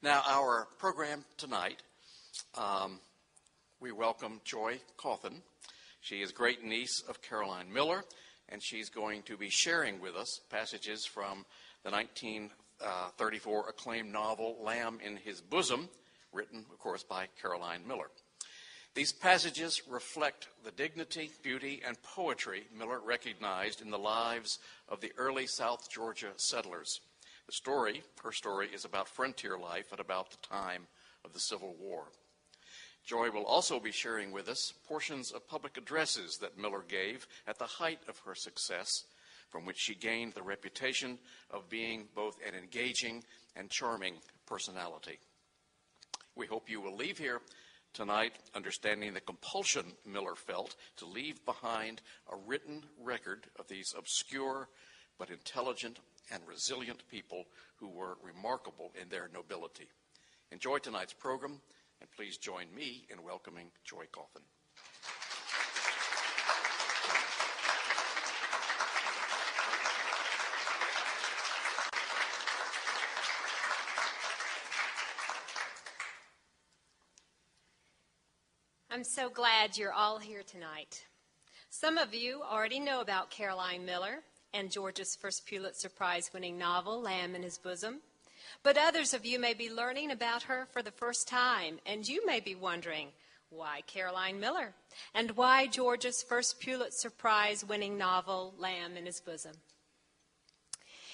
Now, our program tonight, we welcome Joye Cauthen. She is great niece of Caroline Miller, and she's going to be sharing with us passages from the 1934 acclaimed novel, Lamb in His Bosom, written, of course, by Caroline Miller. These passages reflect the dignity, beauty, and poetry Miller recognized in the lives of the early South Georgia settlers. Her story is about frontier life at about the time of the Civil War. Joy will also be sharing with us portions of public addresses that Miller gave at the height of her success, from which she gained the reputation of being both an engaging and charming personality. We hope you will leave here tonight understanding the compulsion Miller felt to leave behind a written record of these obscure but intelligent and resilient people who were remarkable in their nobility. Enjoy tonight's program, and please join me in welcoming Joye Cauthen. I'm so glad you're all here tonight. Some of you already know about Caroline Miller and Georgia's first Pulitzer Prize-winning novel, Lamb in His Bosom. But others of you may be learning about her for the first time, and you may be wondering, why Caroline Miller? And why Georgia's first Pulitzer Prize-winning novel, Lamb in His Bosom?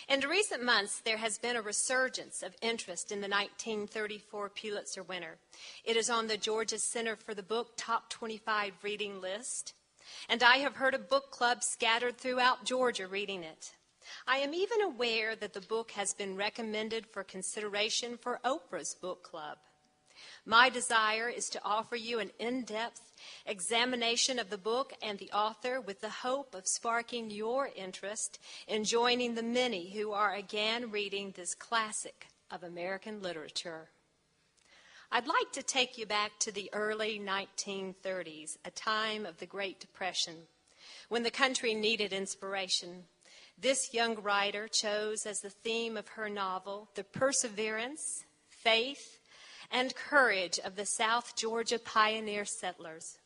In recent months, there has been a resurgence of interest in the 1934 Pulitzer winner. It is on the Georgia Center for the Book Top 25 reading list, and I have heard of book clubs scattered throughout Georgia reading it. I am even aware that the book has been recommended for consideration for Oprah's book club. My desire is to offer you an in-depth examination of the book and the author with the hope of sparking your interest in joining the many who are again reading this classic of American literature. I'd like to take you back to the early 1930s, a time of the Great Depression, when the country needed inspiration. This young writer chose as the theme of her novel the perseverance, faith, and courage of the South Georgia pioneer settlers.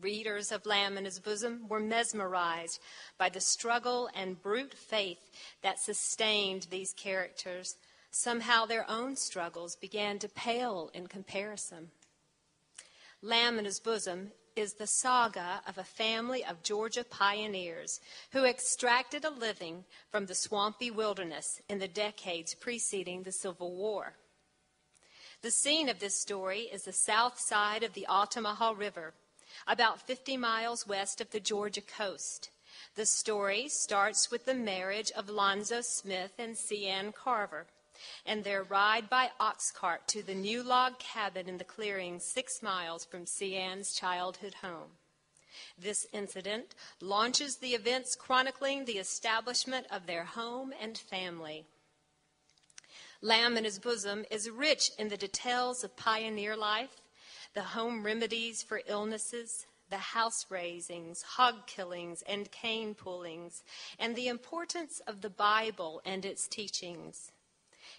Readers of Lamb in His Bosom were mesmerized by the struggle and brute faith that sustained these characters. Somehow their own struggles began to pale in comparison. Lamb in His Bosom is the saga of a family of Georgia pioneers who extracted a living from the swampy wilderness in the decades preceding the Civil War. The scene of this story is the south side of the Altamaha River, about 50 miles west of the Georgia coast. The story starts with the marriage of Lonzo Smith and C.N. Carver, and their ride by ox cart to the new log cabin in the clearing 6 miles from C.N.'s childhood home. This incident launches the events chronicling the establishment of their home and family. Lamb in His Bosom is rich in the details of pioneer life, the home remedies for illnesses, the house raisings, hog killings, and cane pullings, and the importance of the Bible and its teachings.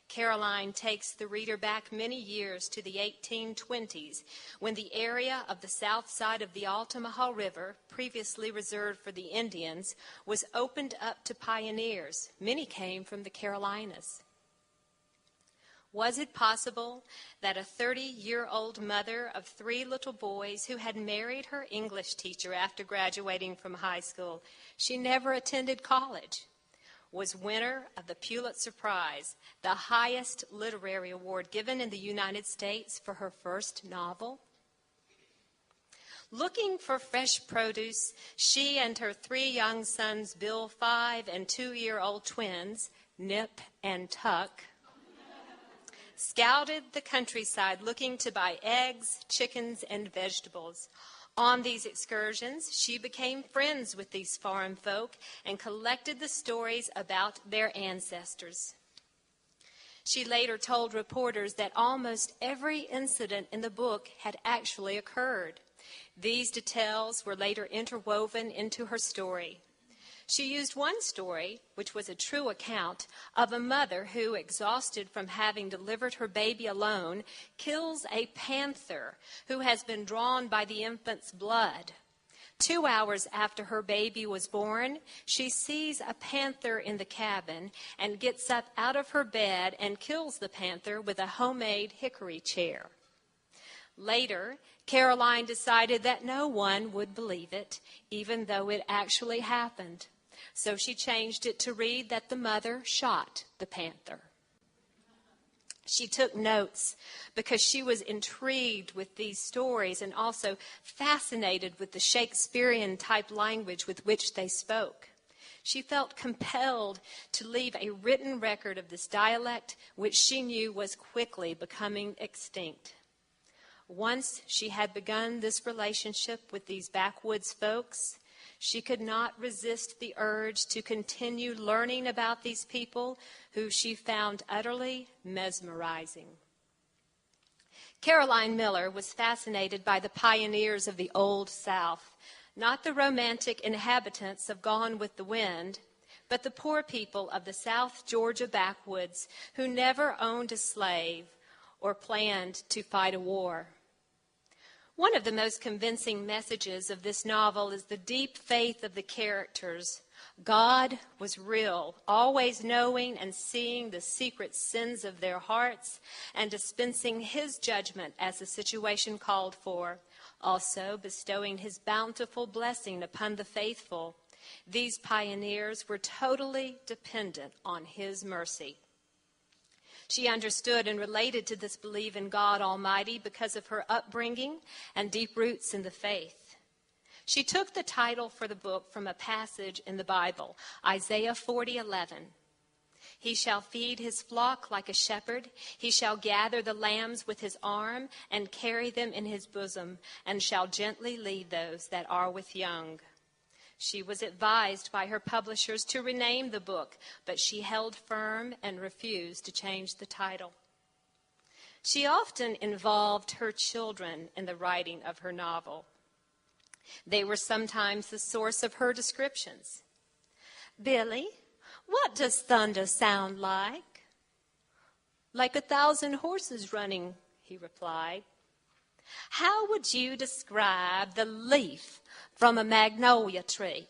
Caroline takes the reader back many years to the 1820s, when the area of the south side of the Altamaha River, previously reserved for the Indians, was opened up to pioneers. Many came from the Carolinas. Was it possible that a 30-year-old mother of 3 little boys who had married her English teacher after graduating from high school, she never attended college, was winner of the Pulitzer Prize, the highest literary award given in the United States for her first novel? Looking for fresh produce, she and her 3 young sons, Bill, 5, and 2-year-old twins, Nip and Tuck, scouted the countryside looking to buy eggs, chickens, and vegetables. On these excursions, she became friends with these farm folk and collected the stories about their ancestors. She later told reporters that almost every incident in the book had actually occurred. These details were later interwoven into her story. She used one story, which was a true account, of a mother who, exhausted from having delivered her baby alone, kills a panther who has been drawn by the infant's blood. 2 hours after her baby was born, she sees a panther in the cabin and gets up out of her bed and kills the panther with a homemade hickory chair. Later, Caroline decided that no one would believe it, even though it actually happened. So she changed it to read that the mother shot the panther. She took notes because she was intrigued with these stories and also fascinated with the Shakespearean-type language with which they spoke. She felt compelled to leave a written record of this dialect, which she knew was quickly becoming extinct. Once she had begun this relationship with these backwoods folks, she could not resist the urge to continue learning about these people who she found utterly mesmerizing. Caroline Miller was fascinated by the pioneers of the Old South, not the romantic inhabitants of Gone with the Wind, but the poor people of the South Georgia backwoods who never owned a slave or planned to fight a war. One of the most convincing messages of this novel is the deep faith of the characters. God was real, always knowing and seeing the secret sins of their hearts and dispensing his judgment as the situation called for, also bestowing his bountiful blessing upon the faithful. These pioneers were totally dependent on his mercy. She understood and related to this belief in God Almighty because of her upbringing and deep roots in the faith. She took the title for the book from a passage in the Bible, Isaiah 40:11. He shall feed his flock like a shepherd. He shall gather the lambs with his arm and carry them in his bosom, and shall gently lead those that are with young. She was advised by her publishers to rename the book, but she held firm and refused to change the title. She often involved her children in the writing of her novel. They were sometimes the source of her descriptions. "Billy, what does thunder sound like?" "Like 1,000 horses running," he replied. "How would you describe the leaf from a magnolia tree?"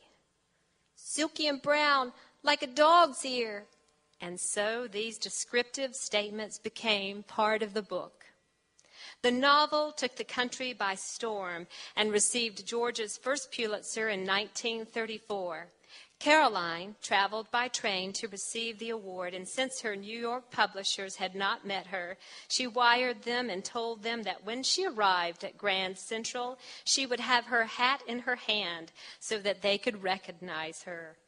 "Silky and brown, like a dog's ear." And so these descriptive statements became part of the book. The novel took the country by storm and received Georgia's first Pulitzer in 1934. Caroline traveled by train to receive the award, and since her New York publishers had not met her, she wired them and told them that when she arrived at Grand Central, she would have her hat in her hand so that they could recognize her.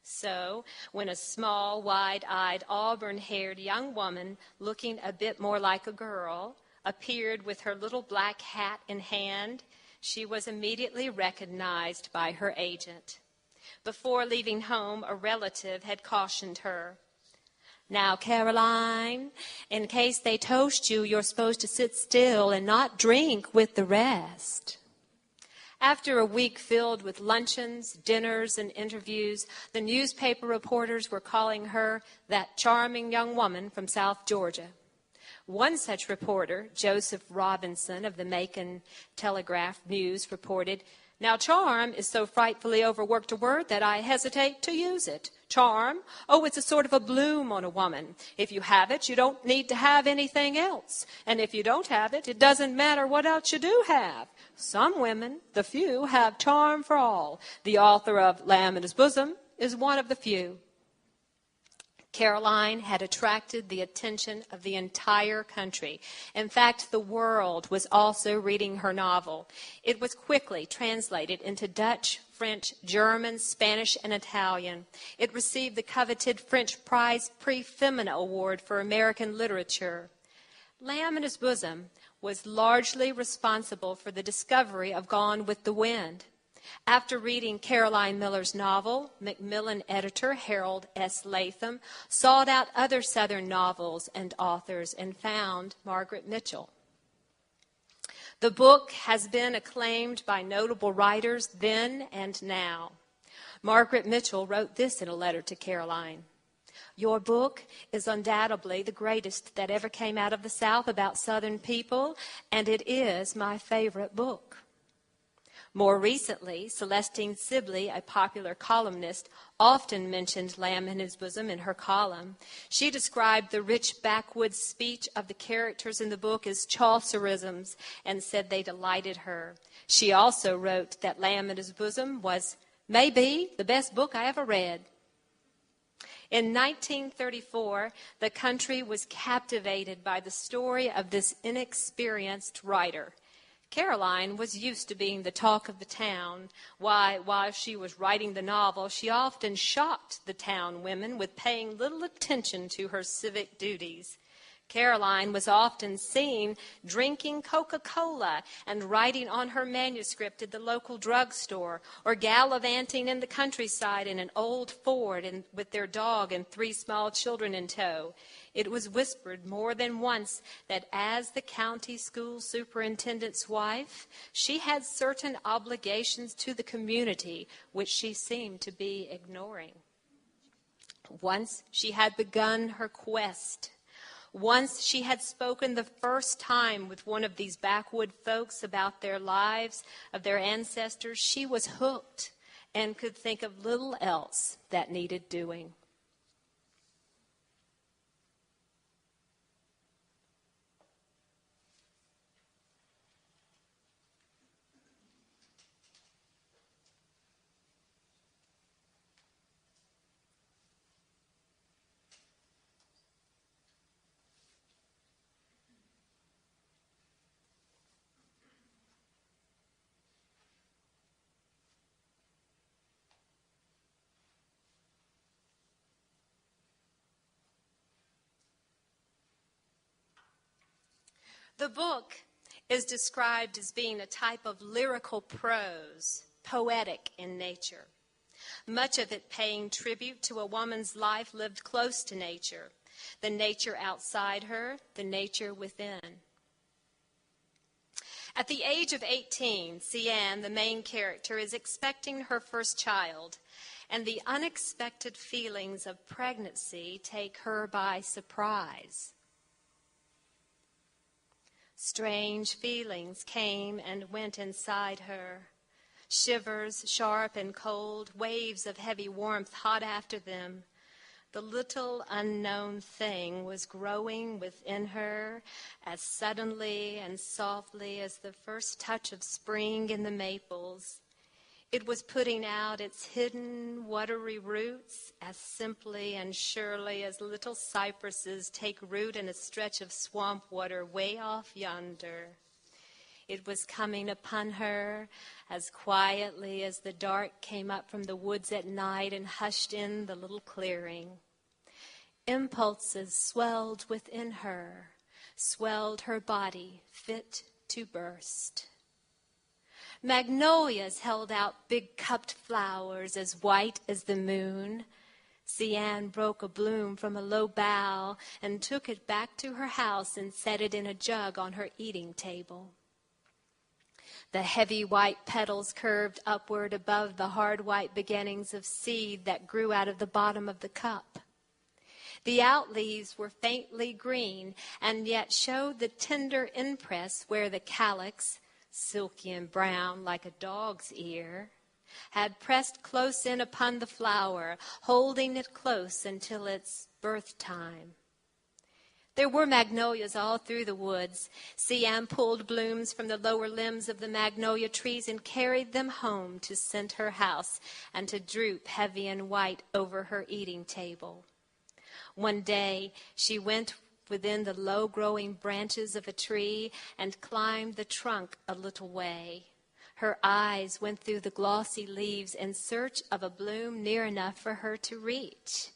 So, when a small, wide-eyed, auburn-haired young woman, looking a bit more like a girl, appeared with her little black hat in hand, she was immediately recognized by her agent. Before leaving home, a relative had cautioned her. "Now, Caroline, in case they toast you, you're supposed to sit still and not drink with the rest." After a week filled with luncheons, dinners, and interviews, the newspaper reporters were calling her that charming young woman from South Georgia. One such reporter, Joseph Robinson of the Macon Telegraph News, reported, "Now, charm is so frightfully overworked a word that I hesitate to use it. Charm? Oh, it's a sort of a bloom on a woman. If you have it, you don't need to have anything else. And if you don't have it, it doesn't matter what else you do have. Some women, the few, have charm for all. The author of Lamb in His Bosom is one of the few." Caroline had attracted the attention of the entire country. In fact, the world was also reading her novel. It was quickly translated into Dutch, French, German, Spanish, and Italian. It received the coveted French Prize Prix Femina Award for American Literature. Lamb in His Bosom was largely responsible for the discovery of Gone with the Wind. After reading Caroline Miller's novel, Macmillan editor Harold S. Latham sought out other Southern novels and authors and found Margaret Mitchell. The book has been acclaimed by notable writers then and now. Margaret Mitchell wrote this in a letter to Caroline. Your book is undoubtedly the greatest that ever came out of the South about Southern people, and it is my favorite book. More recently, Celestine Sibley, a popular columnist, often mentioned Lamb in His Bosom in her column. She described the rich backwoods speech of the characters in the book as Chaucerisms and said they delighted her. She also wrote that Lamb in His Bosom was maybe the best book I ever read. In 1934, the country was captivated by the story of this inexperienced writer. Caroline was used to being the talk of the town. While she was writing the novel, she often shocked the town women with paying little attention to her civic duties. Caroline was often seen drinking Coca-Cola and writing on her manuscript at the local drugstore, or gallivanting in the countryside in an old Ford with their dog and 3 small children in tow. It was whispered more than once that as the county school superintendent's wife, she had certain obligations to the community which she seemed to be ignoring. Once she had begun her quest. Once she had spoken the first time with one of these backwood folks about their lives, of their ancestors, she was hooked and could think of little else that needed doing. The book is described as being a type of lyrical prose, poetic in nature, much of it paying tribute to a woman's life lived close to nature, the nature outside her, the nature within. At the age of 18, Cian, the main character, is expecting her first child, and the unexpected feelings of pregnancy take her by surprise. Strange feelings came and went inside her. Shivers, sharp and cold, waves of heavy warmth hot after them. The little unknown thing was growing within her as suddenly and softly as the first touch of spring in the maples. It was putting out its hidden, watery roots as simply and surely as little cypresses take root in a stretch of swamp water way off yonder. It was coming upon her as quietly as the dark came up from the woods at night and hushed in the little clearing. Impulses swelled within her, swelled her body, fit to burst. Magnolias held out big cupped flowers as white as the moon. Cian broke a bloom from a low bough and took it back to her house and set it in a jug on her eating table. The heavy white petals curved upward above the hard white beginnings of seed that grew out of the bottom of the cup. The out leaves were faintly green and yet showed the tender impress where the calyx, silky and brown like a dog's ear, had pressed close in upon the flower, holding it close until its birth time. There were magnolias all through the woods. Cian pulled blooms from the lower limbs of the magnolia trees and carried them home to scent her house and to droop heavy and white over her eating table. One day she went within the low-growing branches of a tree and climbed the trunk a little way. Her eyes went through the glossy leaves in search of a bloom near enough for her to reach.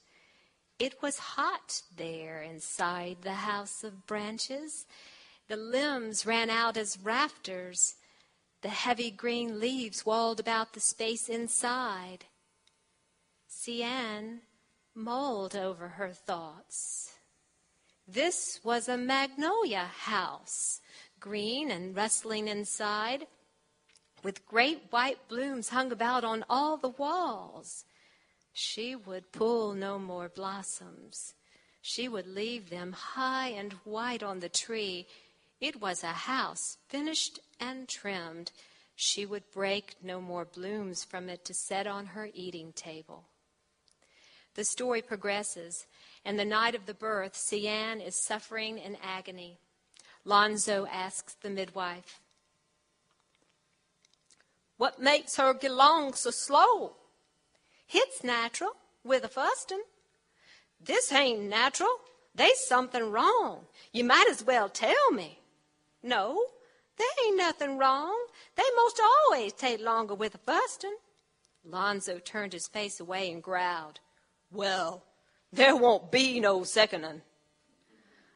It was hot there inside the house of branches. The limbs ran out as rafters. The heavy green leaves walled about the space inside. Cian mulled over her thoughts. This was a magnolia house, green and rustling inside. with great white blooms hung about on all the walls. She would pull no more blossoms. She would leave them high and white on the tree. It was a house finished and trimmed. She would break no more blooms from it to set on her eating table. The story progresses, and the night of the birth, Cian is suffering in agony. Lonzo asks the midwife, "What makes her get along so slow?" "It's natural, with a fustin'." "This ain't natural. They's something wrong. You might as well tell me." "No, there ain't nothing wrong. They most always take longer with a fustin'." Lonzo turned his face away and growled, "Well, there won't be no secondin'."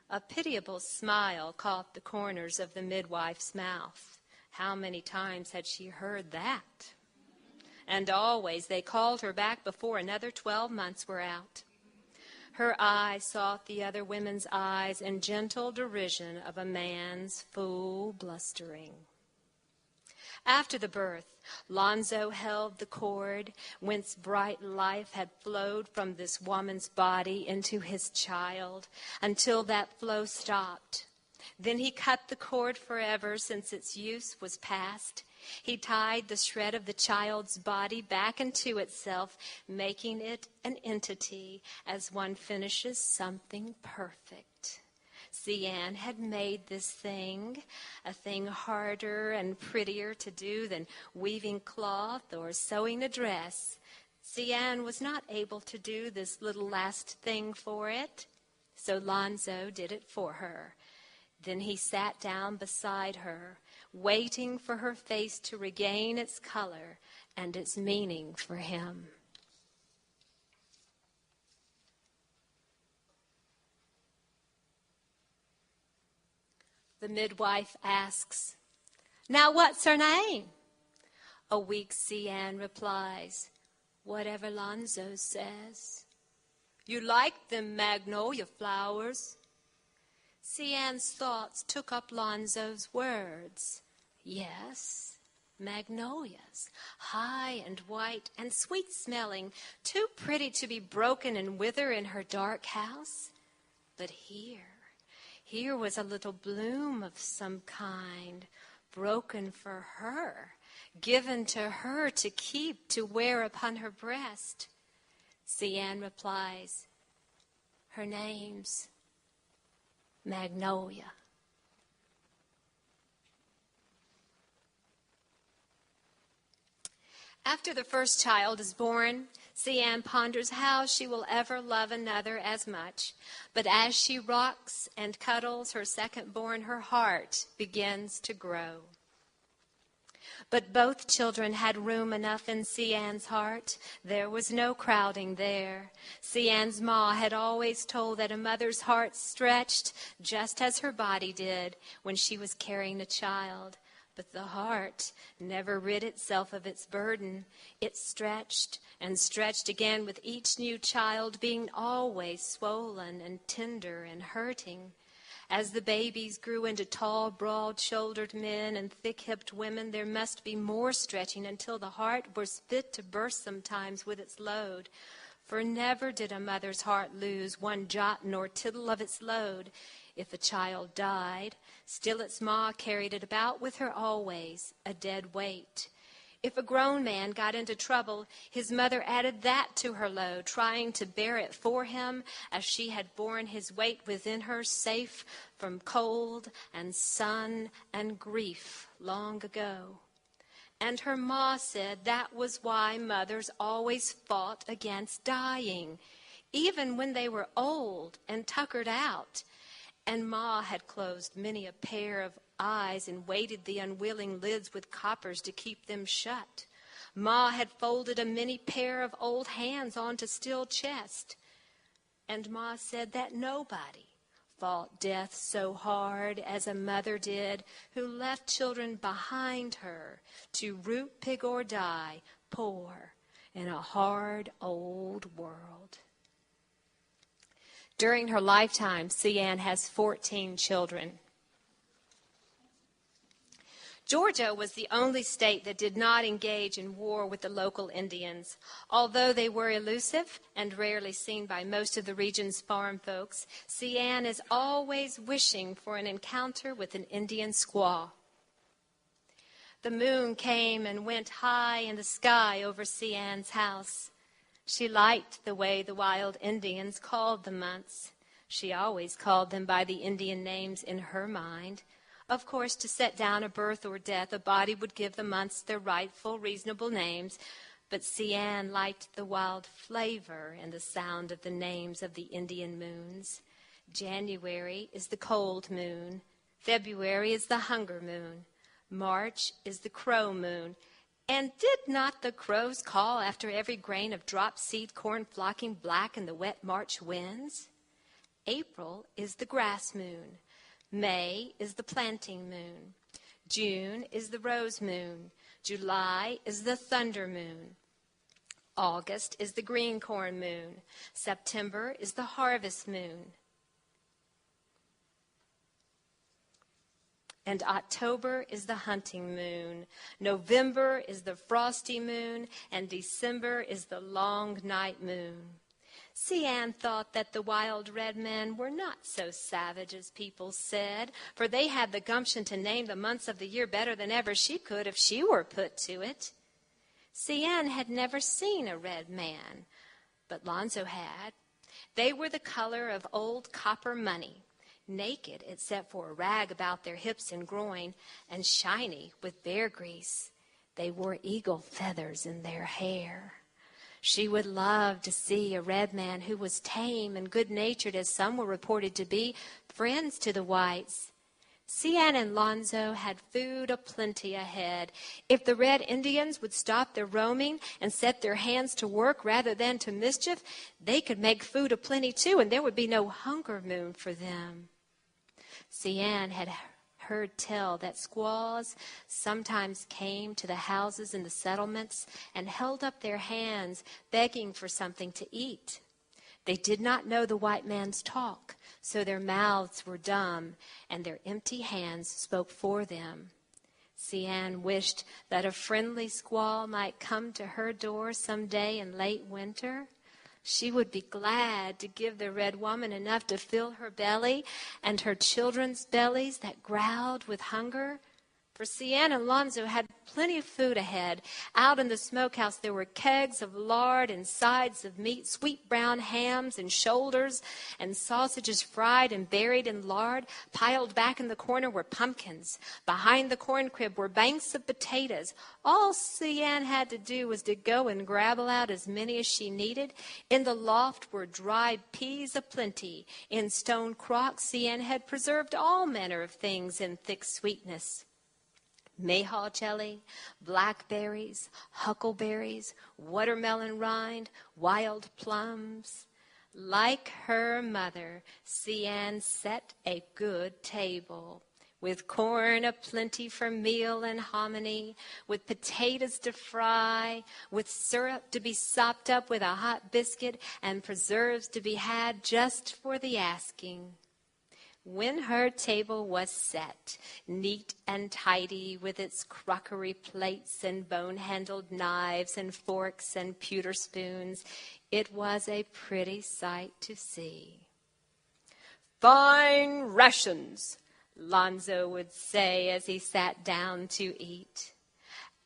A pitiable smile caught the corners of the midwife's mouth. How many times had she heard that? And always they called her back before another 12 months were out. Her eyes sought the other women's eyes in gentle derision of a man's fool blustering. After the birth, Lonzo held the cord whence bright life had flowed from this woman's body into his child until that flow stopped. Then he cut the cord forever since its use was past. He tied the shred of the child's body back into itself, making it an entity as one finishes something perfect. Cian had made this thing, a thing harder and prettier to do than weaving cloth or sewing a dress. Cian was not able to do this little last thing for it, so Lonzo did it for her. Then he sat down beside her, waiting for her face to regain its color and its meaning for him. The midwife asks, "Now what's her name?" A weak Cian replies, "Whatever Lonzo says." "You like them magnolia flowers?" Cian's thoughts took up Lonzo's words. Yes, magnolias, high and white and sweet-smelling, too pretty to be broken and wither in her dark house. But here was a little bloom of some kind, broken for her, given to her to keep, to wear upon her breast. Cian replies, "Her name's Magnolia." After the first child is born, Cian ponders how she will ever love another as much. But as she rocks and cuddles her second-born, her heart begins to grow. But both children had room enough in Cian's heart. There was no crowding there. Cian's ma had always told that a mother's heart stretched just as her body did when she was carrying a child. But the heart never rid itself of its burden. It stretched and stretched again, with each new child being always swollen and tender and hurting. As the babies grew into tall, broad-shouldered men and thick-hipped women, there must be more stretching until the heart was fit to burst sometimes with its load. For never did a mother's heart lose one jot nor tittle of its load. If a child died, still its ma carried it about with her always, a dead weight. If a grown man got into trouble, his mother added that to her load, trying to bear it for him as she had borne his weight within her, safe from cold and sun and grief long ago. And her ma said that was why mothers always fought against dying, even when they were old and tuckered out. And ma had closed many a pair of eyes and weighted the unwilling lids with coppers to keep them shut. Ma had folded a many pair of old hands onto still chest. And ma said that nobody fought death so hard as a mother did, who left children behind her to root, pig, or die, poor in a hard old world. During her lifetime, Cian has 14 children. Georgia was the only state that did not engage in war with the local Indians. Although they were elusive and rarely seen by most of the region's farm folks, Sian is always wishing for an encounter with an Indian squaw. The moon came and went high in the sky over Sian's house. She liked the way the wild Indians called the months. She always called them by the Indian names in her mind. Of course, to set down a birth or death, a body would give the months their rightful, reasonable names, but Sian liked the wild flavor and the sound of the names of the Indian moons. January is the cold moon. February is the hunger moon. March is the crow moon. And did not the crows call after every grain of drop seed corn flocking black in the wet March winds? April is the grass moon. May is the planting moon. June is the rose moon. July is the thunder moon. August is the green corn moon. September is the harvest moon. And October is the hunting moon. November is the frosty moon, and December is the long night moon. Sian thought that the wild red men were not so savage as people said, for they had the gumption to name the months of the year better than ever she could if she were put to it. Sian had never seen a red man, but Lonzo had. They were the color of old copper money, naked except for a rag about their hips and groin, and shiny with bear grease. They wore eagle feathers in their hair. She would love to see a red man who was tame and good-natured, as some were reported to be, friends to the whites. Sian and Lonzo had food aplenty ahead. If the red Indians would stop their roaming and set their hands to work rather than to mischief, they could make food aplenty too, and there would be no hunger moon for them. Sian had heard tell that squaws sometimes came to the houses in the settlements and held up their hands begging for something to eat. They did not know the white man's talk, so their mouths were dumb and their empty hands spoke for them. Sian wished that a friendly squaw might come to her door some day in late winter. She would be glad to give the red woman enough to fill her belly and her children's bellies that growled with hunger. For Sian and Lonzo had plenty of food ahead. Out in the smokehouse there were kegs of lard and sides of meat, sweet brown hams and shoulders, and sausages fried and buried in lard. Piled back in the corner were pumpkins. Behind the corn crib were banks of potatoes. All Sian had to do was to go and grabble out as many as she needed. In the loft were dried peas aplenty. In stone crocks Sian had preserved all manner of things in thick sweetness. Mayhaw jelly, blackberries, huckleberries, watermelon rind, wild plums. Like her mother, Sian set a good table, with corn aplenty for meal and hominy, with potatoes to fry, with syrup to be sopped up with a hot biscuit, and preserves to be had just for the asking. When her table was set, neat and tidy, with its crockery plates and bone-handled knives and forks and pewter spoons, it was a pretty sight to see. "Fine rations," Lonzo would say as he sat down to eat.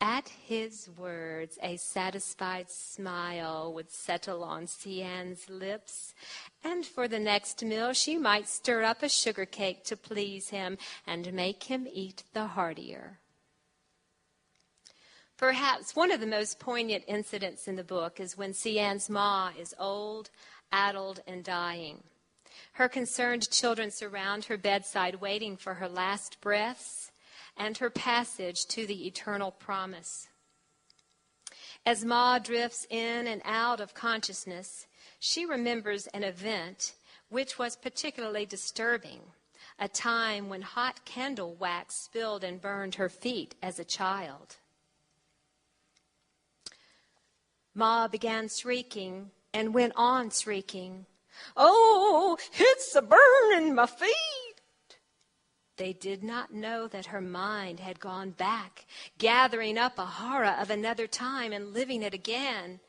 At his words, a satisfied smile would settle on Sian's lips, and for the next meal she might stir up a sugar cake to please him and make him eat the heartier. Perhaps one of the most poignant incidents in the book is when Sian's ma is old, addled, and dying. Her concerned children surround her bedside waiting for her last breaths and her passage to the eternal promise. As Ma drifts in and out of consciousness, she remembers an event which was particularly disturbing, a time when hot candle wax spilled and burned her feet as a child. Ma began shrieking and went on shrieking, "Oh, it's a burning my feet!" They did not know that her mind had gone back, gathering up a horror of another time and living it again.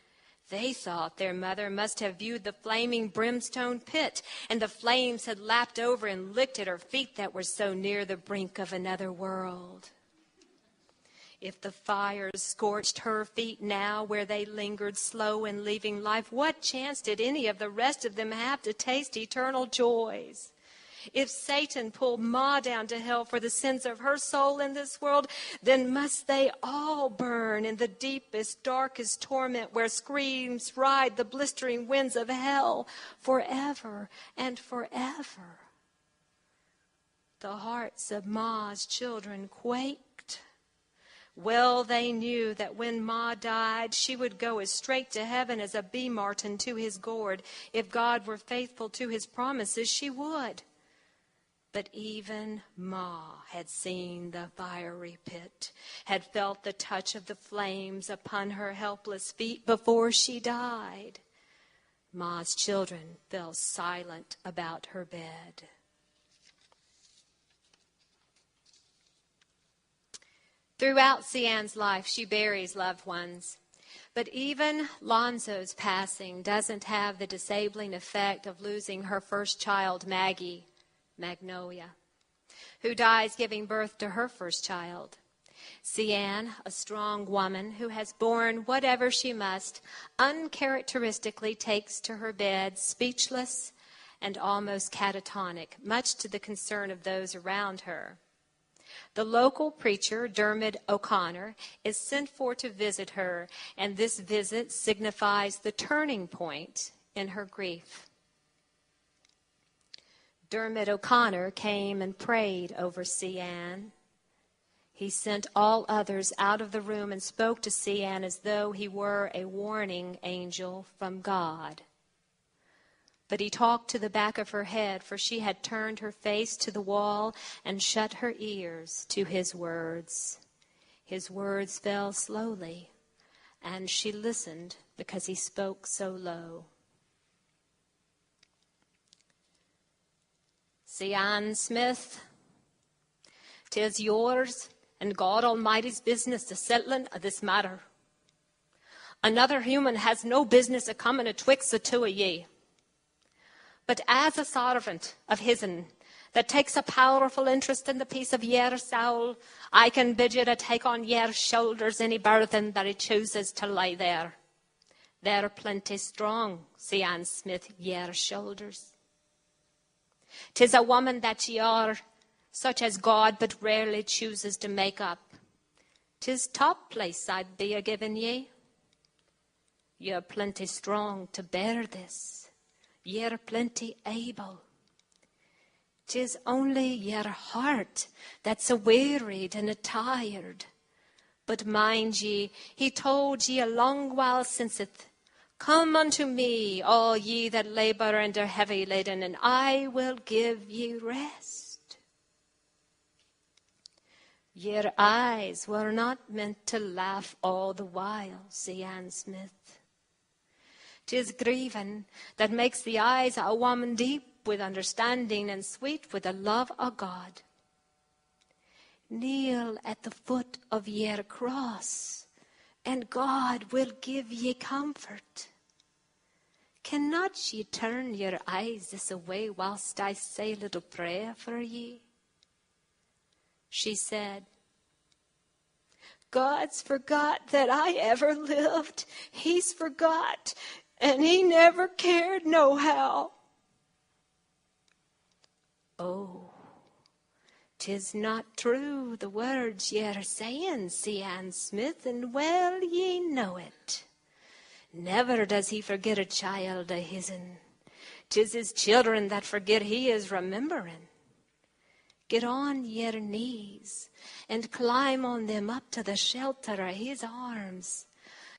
They thought their mother must have viewed the flaming brimstone pit, and the flames had lapped over and licked at her feet that were so near the brink of another world. If the fires scorched her feet now where they lingered slow in leaving life, what chance did any of the rest of them have to taste eternal joys? If Satan pulled Ma down to hell for the sins of her soul in this world, then must they all burn in the deepest, darkest torment where screams ride the blistering winds of hell forever and forever. The hearts of Ma's children quaked. Well, they knew that when Ma died, she would go as straight to heaven as a bee martin to his gourd. If God were faithful to his promises, she would. But even Ma had seen the fiery pit, had felt the touch of the flames upon her helpless feet before she died. Ma's children fell silent about her bed. Throughout Sian's life, she buries loved ones. But even Lonzo's passing doesn't have the disabling effect of losing her first child, Magnolia, who dies giving birth to her first child. Sian, a strong woman who has borne whatever she must, uncharacteristically takes to her bed, speechless and almost catatonic, much to the concern of those around her. The local preacher, Dermot O'Connor, is sent for to visit her, and this visit signifies the turning point in her grief. Dermot O'Connor came and prayed over Sian. He sent all others out of the room and spoke to Sian as though he were a warning angel from God. But he talked to the back of her head, for she had turned her face to the wall and shut her ears to his words. His words fell slowly, and she listened because he spoke so low. Sian Smith, 'tis yours and God Almighty's business to settling of this matter. Another human has no business a coming atwixt the two of ye. But as a servant of His'n that takes a powerful interest in the peace of yer soul, I can bid you to take on yer shoulders any burden that he chooses to lay there. They're plenty strong, Sian Smith, yer shoulders. 'Tis a woman that ye are, such as God but rarely chooses to make up. 'Tis top place I'd be a-giving ye. You're plenty strong to bear this. Ye're plenty able. 'Tis only yer heart that's a-wearied and a-tired. But mind ye, he told ye a long while sinceth, Come unto me, all ye that labor and are heavy laden, and I will give ye rest. Your eyes were not meant to laugh all the while, Sian Smith. 'Tis grieving that makes the eyes of a woman deep with understanding and sweet with the love of God. Kneel at the foot of your cross, and God will give ye comfort. Cannot ye turn your eyes this away whilst I say a little prayer for ye? She said, God's forgot that I ever lived. He's forgot, and he never cared nohow. Oh, 'tis not true, the words ye're saying, Sian Smith, and well ye know it. Never does he forget a child of his'n. 'Tis his children that forget he is remembering. Get on your knees and climb on them up to the shelter of his arms.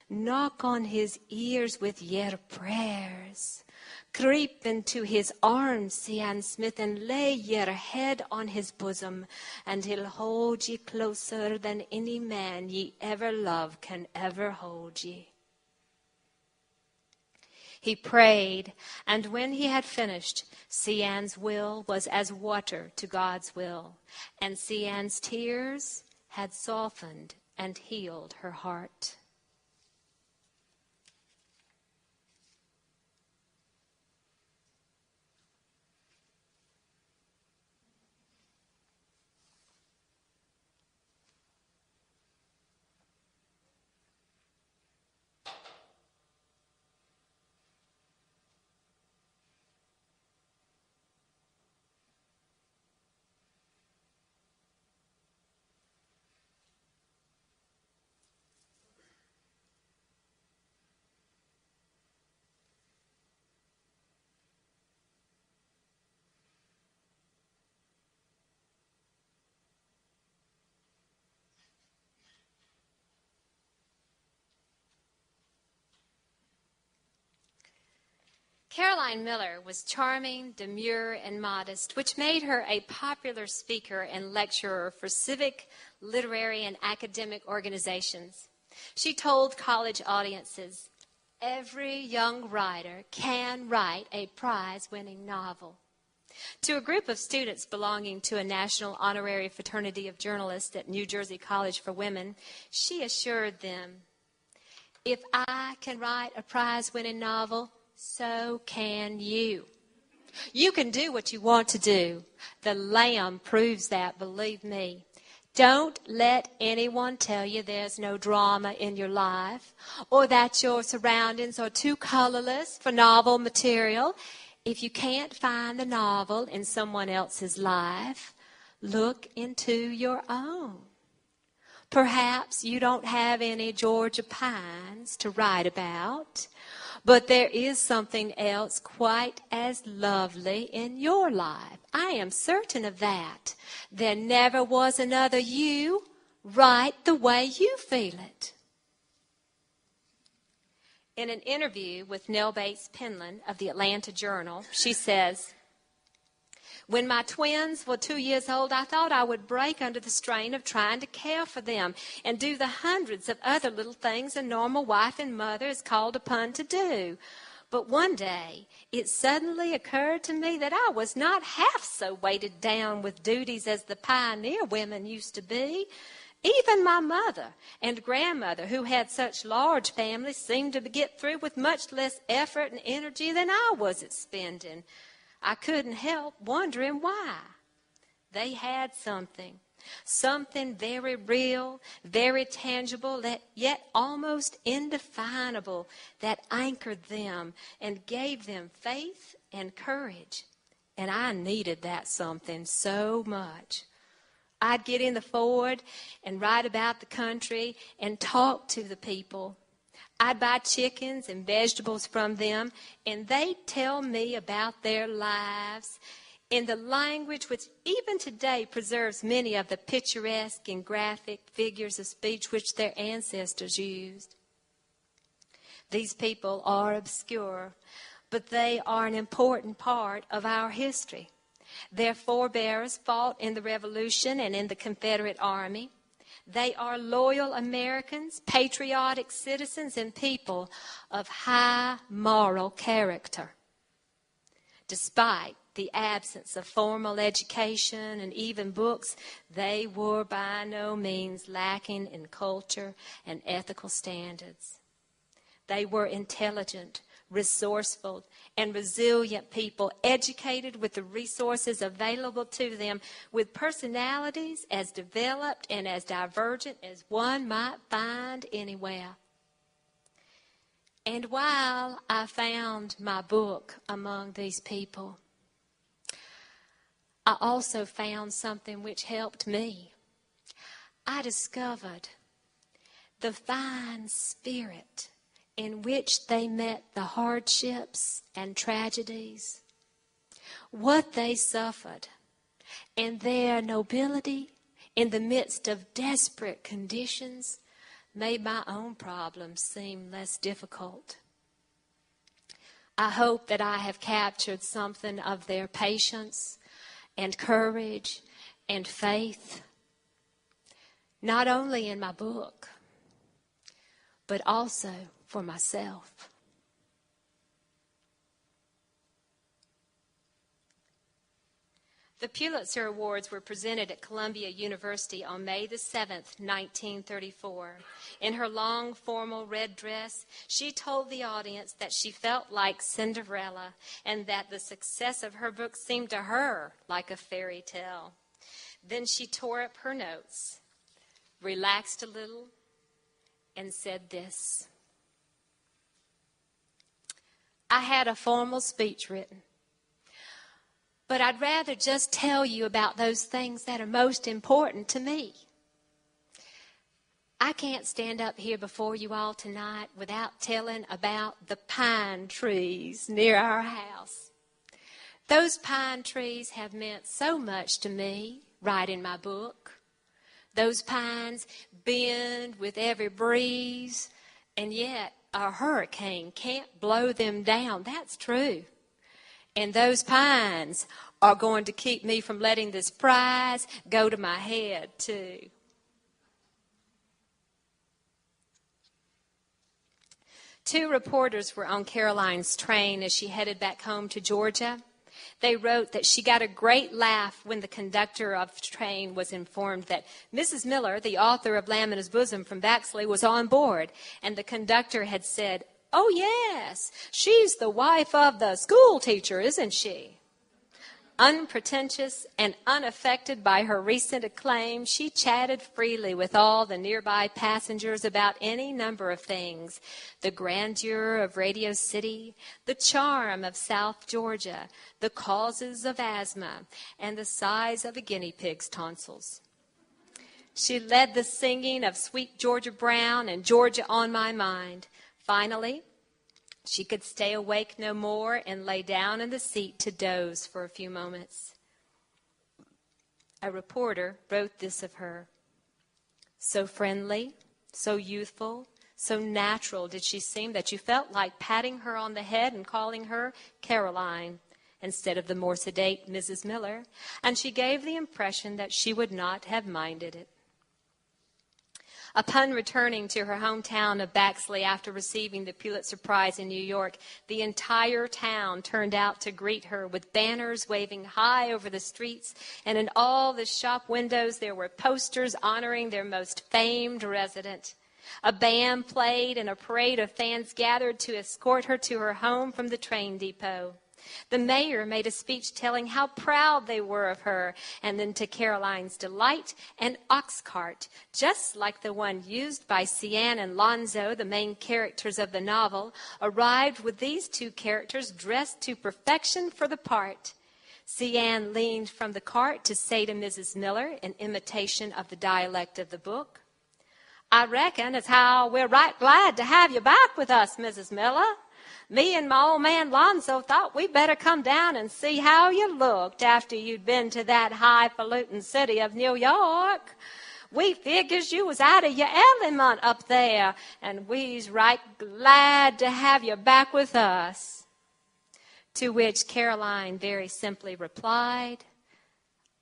Knock on his ears with your prayers. Creep into his arms, Sian Smith, and lay your head on his bosom, and he'll hold ye closer than any man ye ever loved can ever hold ye. He prayed, and when he had finished, Cian's will was as water to God's will, and Cian's tears had softened and healed her heart. Caroline Miller was charming, demure, and modest, which made her a popular speaker and lecturer for civic, literary, and academic organizations. She told college audiences, "Every young writer can write a prize-winning novel." To a group of students belonging to a national honorary fraternity of journalists at New Jersey College for Women, she assured them, "If I can write a prize-winning novel, so can you. You can do what you want to do. The Lamb proves that, believe me. Don't let anyone tell you there's no drama in your life or that your surroundings are too colorless for novel material. If you can't find the novel in someone else's life, look into your own. Perhaps you don't have any Georgia pines to write about, but there is something else quite as lovely in your life. I am certain of that. There never was another you. Write the way you feel it." In an interview with Nell Bates Penland of the Atlanta Journal, she says, "When my twins were 2 years old, I thought I would break under the strain of trying to care for them and do the hundreds of other little things a normal wife and mother is called upon to do. But one day, it suddenly occurred to me that I was not half so weighted down with duties as the pioneer women used to be. Even my mother and grandmother, who had such large families, seemed to get through with much less effort and energy than I was expending. I couldn't help wondering why. They had something very real, very tangible, yet almost indefinable, that anchored them and gave them faith and courage. And I needed that something so much. I'd get in the Ford and ride about the country and talk to the people. I'd buy chickens and vegetables from them, and they'd tell me about their lives in the language which even today preserves many of the picturesque and graphic figures of speech which their ancestors used. These people are obscure, but they are an important part of our history. Their forebears fought in the Revolution and in the Confederate Army. They are loyal Americans, patriotic citizens, and people of high moral character. Despite the absence of formal education and even books, they were by no means lacking in culture and ethical standards. They were intelligent, resourceful, and resilient people, educated with the resources available to them, with personalities as developed and as divergent as one might find anywhere. And while I found my book among these people, I also found something which helped me. I discovered the fine spirit in which they met the hardships and tragedies, what they suffered, and their nobility in the midst of desperate conditions made my own problems seem less difficult. I hope that I have captured something of their patience and courage and faith, not only in my book, but also for myself. The Pulitzer Awards were presented at Columbia University on May the 7th, 1934. In her long, formal red dress, she told the audience that she felt like Cinderella and that the success of her book seemed to her like a fairy tale. Then she tore up her notes, relaxed a little, and said this: I had a formal speech written, but I'd rather just tell you about those things that are most important to me. I can't stand up here before you all tonight without telling about the pine trees near our house. Those pine trees have meant so much to me, writing my book. Those pines bend with every breeze, and yet a hurricane can't blow them down. That's true. And those pines are going to keep me from letting this prize go to my head, too. Two reporters were on Caroline's train as she headed back home to Georgia. They wrote that she got a great laugh when the conductor of the train was informed that Mrs. Miller, the author of Lamb in His Bosom from Baxley, was on board. And the conductor had said, "Oh, yes, she's the wife of the school teacher, isn't she?" Unpretentious and unaffected by her recent acclaim, she chatted freely with all the nearby passengers about any number of things: the grandeur of Radio City, the charm of South Georgia, the causes of asthma, and the size of a guinea pig's tonsils. She led the singing of Sweet Georgia Brown and Georgia on My Mind. Finally, she could stay awake no more and lay down in the seat to doze for a few moments. A reporter wrote this of her: so friendly, so youthful, so natural did she seem that you felt like patting her on the head and calling her Caroline instead of the more sedate Mrs. Miller, and she gave the impression that she would not have minded it. Upon returning to her hometown of Baxley after receiving the Pulitzer Prize in New York, the entire town turned out to greet her with banners waving high over the streets, and in all the shop windows there were posters honoring their most famed resident. A band played and a parade of fans gathered to escort her to her home from the train depot. The mayor made a speech telling how proud they were of her, and then to Caroline's delight, an ox cart, just like the one used by Cian and Lonzo, the main characters of the novel, arrived with these two characters dressed to perfection for the part. Cian leaned from the cart to say to Mrs. Miller, in imitation of the dialect of the book, "I reckon as how we're right glad to have you back with us, Mrs. Miller. Me and my old man Lonzo thought we'd better come down and see how you looked after you'd been to that highfalutin city of New York. We figures you was out of your element up there, and we's right glad to have you back with us." To which Caroline very simply replied,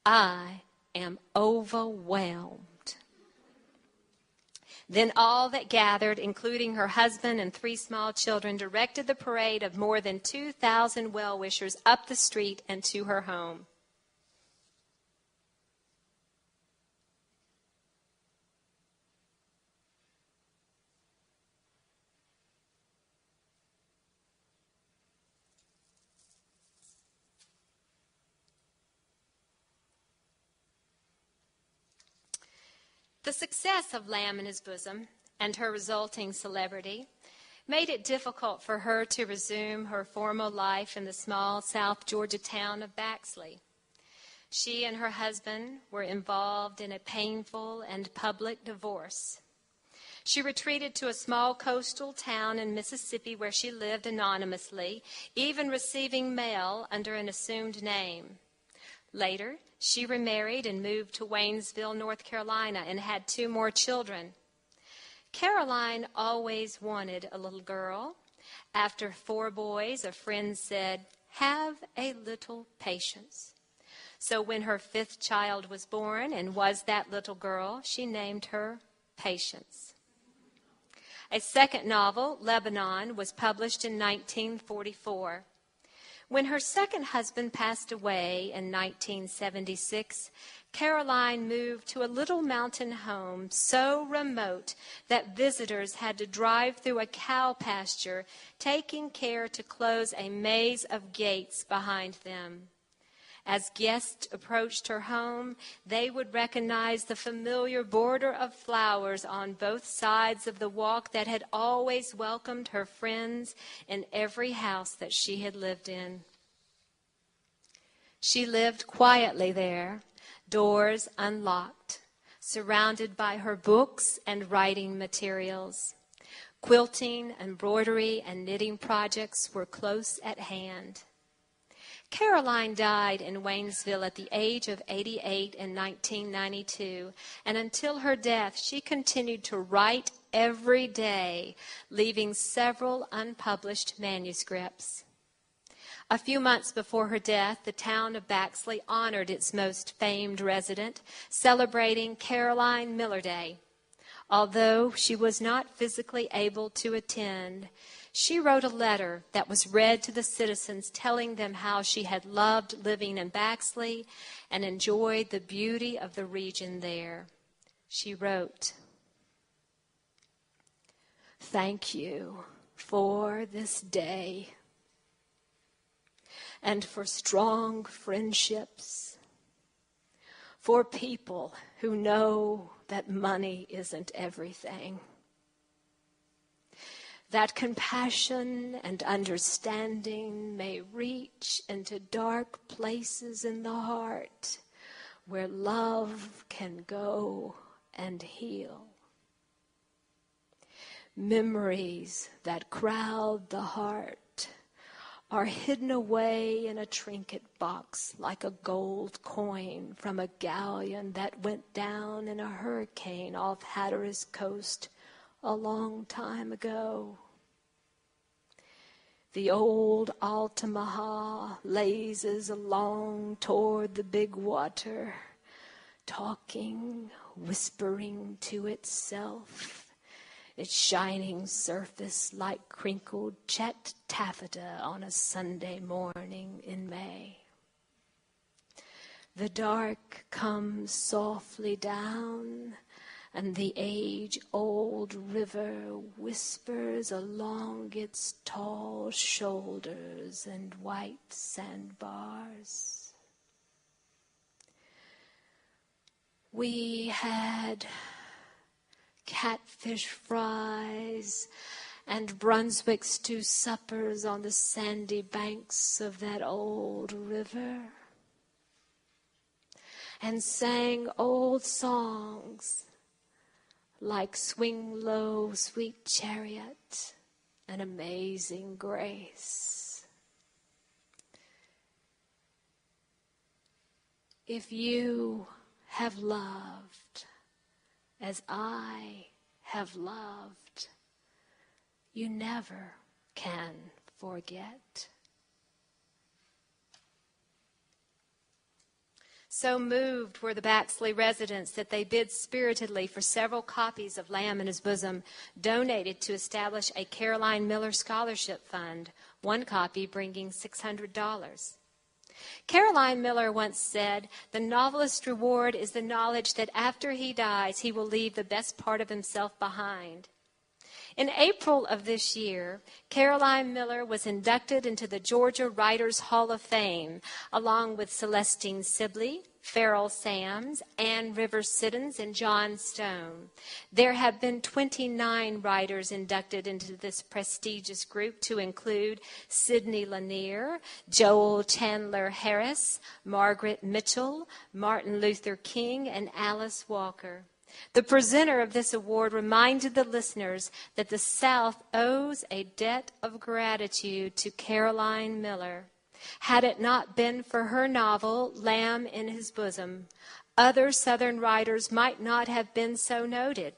"I am overwhelmed." Then all that gathered, including her husband and 3 small children, directed the parade of more than 2,000 well-wishers up the street and to her home. The success of Lamb in His Bosom and her resulting celebrity made it difficult for her to resume her former life in the small South Georgia town of Baxley. She and her husband were involved in a painful and public divorce. She retreated to a small coastal town in Mississippi where she lived anonymously, even receiving mail under an assumed name. Later, she remarried and moved to Waynesville, North Carolina, and had 2 more children. Caroline always wanted a little girl. After 4 boys, a friend said, "Have a little patience." So when her 5th child was born and was that little girl, she named her Patience. A second novel, Lebanon, was published in 1944. When her second husband passed away in 1976, Caroline moved to a little mountain home so remote that visitors had to drive through a cow pasture, taking care to close a maze of gates behind them. As guests approached her home, they would recognize the familiar border of flowers on both sides of the walk that had always welcomed her friends in every house that she had lived in. She lived quietly there, doors unlocked, surrounded by her books and writing materials. Quilting, embroidery, and knitting projects were close at hand. Caroline died in Waynesville at the age of 88 in 1992, and until her death, she continued to write every day, leaving several unpublished manuscripts. A few months before her death, the town of Baxley honored its most famed resident, celebrating Caroline Miller Day. Although she was not physically able to attend, she wrote a letter that was read to the citizens, telling them how she had loved living in Baxley and enjoyed the beauty of the region there. She wrote, "Thank you for this day and for strong friendships, for people who know that money isn't everything, that compassion and understanding may reach into dark places in the heart where love can go and heal. Memories that crowd the heart are hidden away in a trinket box like a gold coin from a galleon that went down in a hurricane off Hatteras Coast a long time ago. The old Altamaha lazes along toward the big water, talking, whispering to itself, its shining surface like crinkled Chet taffeta on a Sunday morning in May. The dark comes softly down, and the age-old river whispers along its tall shoulders and white sandbars. We had catfish fries and Brunswick stew suppers on the sandy banks of that old river, and sang old songs like Swing Low, Sweet Chariot, and Amazing Grace. If you have loved as I have loved, you never can forget. So moved were the Baxley residents that they bid spiritedly for several copies of Lamb in His Bosom, donated to establish a Caroline Miller Scholarship Fund, one copy bringing $600. Caroline Miller once said, "The novelist's reward is the knowledge that after he dies, he will leave the best part of himself behind." In April of this year, Caroline Miller was inducted into the Georgia Writers Hall of Fame, along with Celestine Sibley, Farrell Sams, Ann Rivers Siddons, and John Stone. There have been 29 writers inducted into this prestigious group, to include Sidney Lanier, Joel Chandler Harris, Margaret Mitchell, Martin Luther King, and Alice Walker. The presenter of this award reminded the listeners that the South owes a debt of gratitude to Caroline Miller. Had it not been for her novel, Lamb in His Bosom, other Southern writers might not have been so noted.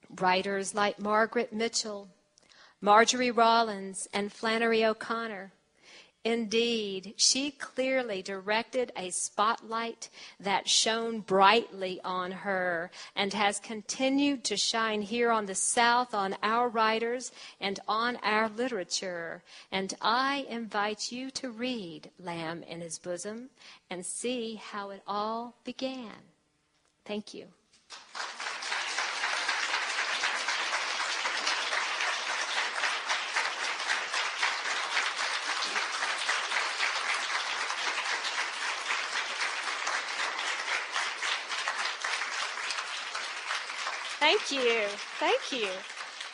Writers like Margaret Mitchell, Marjorie Rollins, and Flannery O'Connor, Indeed, she clearly directed a spotlight that shone brightly on her and has continued to shine here on the South on our writers and on our literature. And I invite you to read Lamb in His Bosom and see how it all began. Thank you. Thank you. Thank you.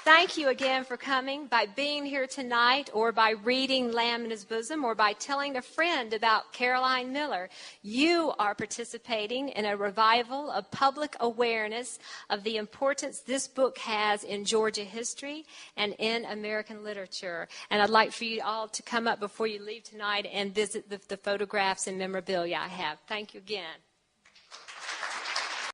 Thank you again for coming, by being here tonight, or by reading Lamb in His Bosom, or by telling a friend about Caroline Miller. You are participating in a revival of public awareness of the importance this book has in Georgia history and in American literature. And I'd like for you all to come up before you leave tonight and visit the photographs and memorabilia I have. Thank you again.